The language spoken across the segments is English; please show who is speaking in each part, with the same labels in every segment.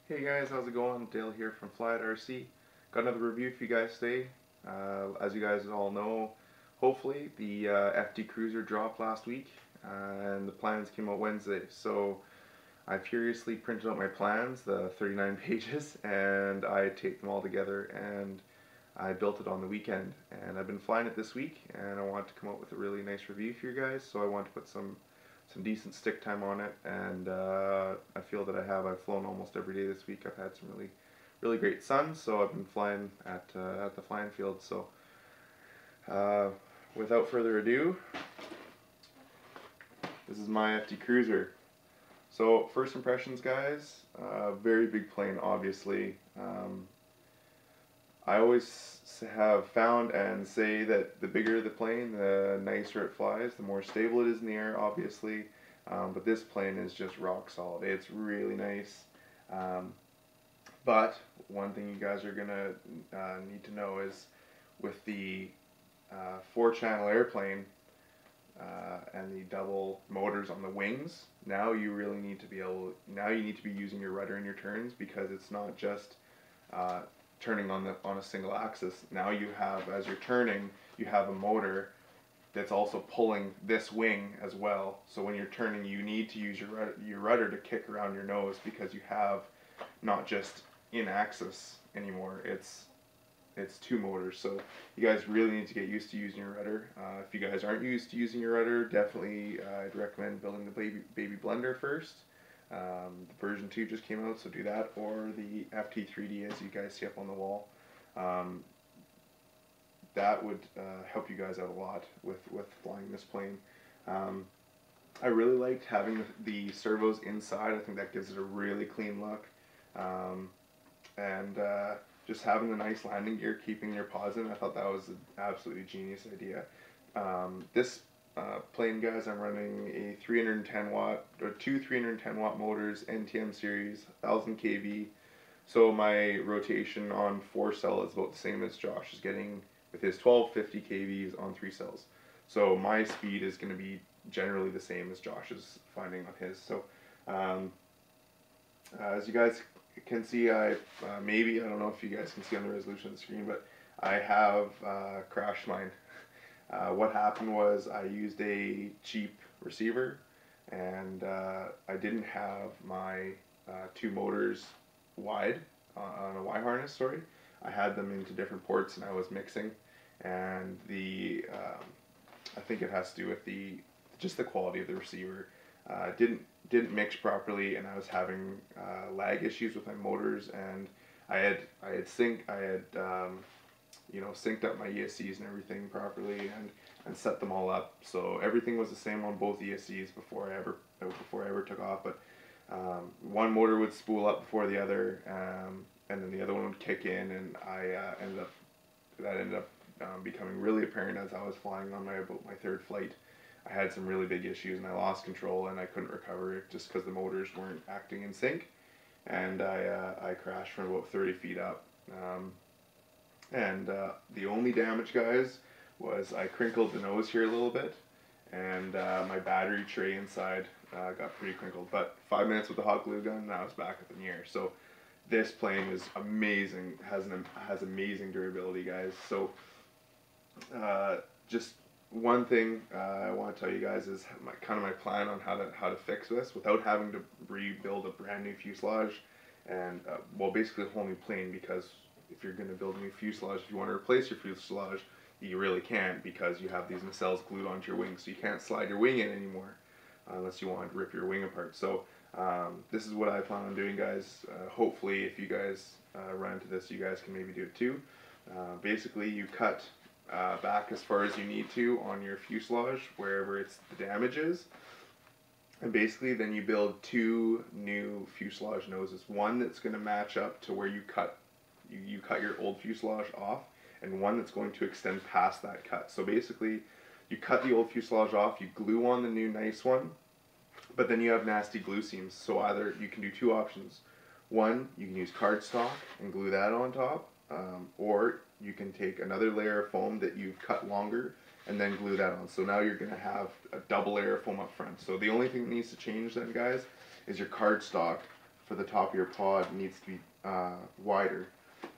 Speaker 1: Hey guys, how's it going? Dale here from Flite RC. Got another review for you guys today. As you guys all know, hopefully the FD Cruiser dropped last week and the plans came out Wednesday. So I furiously printed out my plans, the 39 pages, and I taped them all together and I built it on the weekend. And I've been flying it this week and I want to come out with a really nice review for you guys. So I want to put some decent stick time on it, and I feel that I've flown almost every day this week. I've had some really great sun, so I've been flying at the flying field. So uh, without further ado, this is my FD Cruiser. So first impressions, guys. Very big plane, obviously. I always have found and say that the bigger the plane, the nicer it flies, the more stable it is in the air, obviously. But this plane is just rock solid. It's really nice. Um, but one thing you guys are gonna need to know is with the four-channel airplane and the double motors on the wings, now you really need to be now you need to be using your rudder in your turns, because it's not just uh, turning on a single axis. Now you have, as you're turning, you have a motor that's also pulling this wing as well. So when you're turning, you need to use your rudder to kick around your nose, because you have not just in axis anymore. It's two motors. So you guys really need to get used to using your rudder. If you guys aren't used to using your rudder, definitely I'd recommend building the baby blender first. The version 2 just came out, so do that, or the FT3D as you guys see up on the wall. Um, that would help you guys out a lot with flying this plane. Um, I really liked having the servos inside. I think that gives it a really clean look. Um, and just having the nice landing gear, keeping your paws in, I thought that was an absolutely genius idea. This plane, guys, I'm running a 310 watt, or two 310 watt motors, NTM series, 1000 kV. So my rotation on 4 cell is about the same as Josh is getting with his 1250 kVs on 3 cells. So my speed is going to be generally the same as Josh is finding on his. So as you guys can see, maybe, I don't know if you guys can see on the resolution of the screen, but I have crashed mine. What happened was I used a cheap receiver, and I didn't have my two motors wide on a Y harness, sorry. I had them into different ports and I was mixing, and I think it has to do with just the quality of the receiver. Didn't mix properly, and I was having lag issues with my motors, and I had synced up my ESCs and everything properly, and set them all up, so everything was the same on both ESCs before I ever took off. But one motor would spool up before the other, and then the other one would kick in, and ended up becoming really apparent as I was flying on about my third flight. I had some really big issues, and I lost control, and I couldn't recover it just because the motors weren't acting in sync, and I crashed from about 30 feet up. And the only damage, guys, was I crinkled the nose here a little bit, and my battery tray inside got pretty crinkled. But 5 minutes with the hot glue gun, and I was back up in the air. So this plane is amazing. Has amazing durability, guys. So just one thing I want to tell you guys is my plan on how to fix this without having to rebuild a brand new fuselage, and well, basically a whole new plane, because if you're going to build a new fuselage, if you want to replace your fuselage, you really can't, because you have these nacelles glued onto your wing, so you can't slide your wing in anymore unless you want to rip your wing apart. So this is what I plan on doing, guys. Hopefully, if you guys run into this, you guys can maybe do it too. Basically, you cut back as far as you need to on your fuselage, wherever the damage is. And basically then you build two new fuselage noses. One that's going to match up to where you cut your old fuselage off, and one that's going to extend past that cut. So basically, you cut the old fuselage off, you glue on the new nice one, but then you have nasty glue seams. So either you can do two options. One, you can use cardstock and glue that on top, or you can take another layer of foam that you've cut longer and then glue that on. So now you're going to have a double layer of foam up front. So the only thing that needs to change then, guys, is your cardstock for the top of your pod needs to be wider,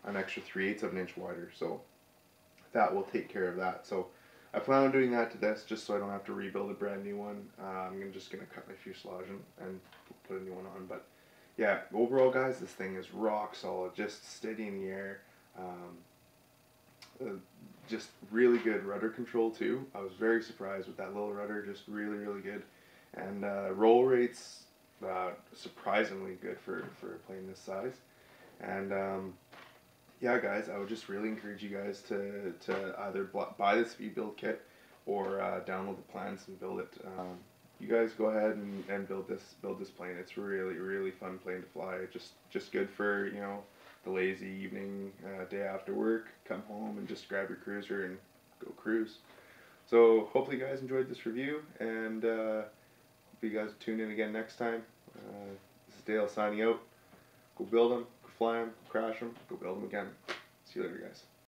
Speaker 1: an extra 3/8 of an inch wider. So that will take care of that. So I plan on doing that to this just so I don't have to rebuild a brand new one. I'm just gonna cut my fuselage and put a new one on. But yeah, overall, guys, this thing is rock solid, just steady in the air. Just really good rudder control too. I was very surprised with that little rudder, just really, really good. And roll rates, surprisingly good for a plane this size. And yeah, guys, I would just really encourage you guys to either buy this V-Build kit or download the plans and build it. You guys go ahead and build this plane. It's really, really fun plane to fly. Just good for, you know, the lazy evening, day after work. Come home and just grab your cruiser and go cruise. So hopefully you guys enjoyed this review, and hope you guys tune in again next time. This is Dale signing out. Go build them, go fly them, go crash them, go build them again. See you later, guys.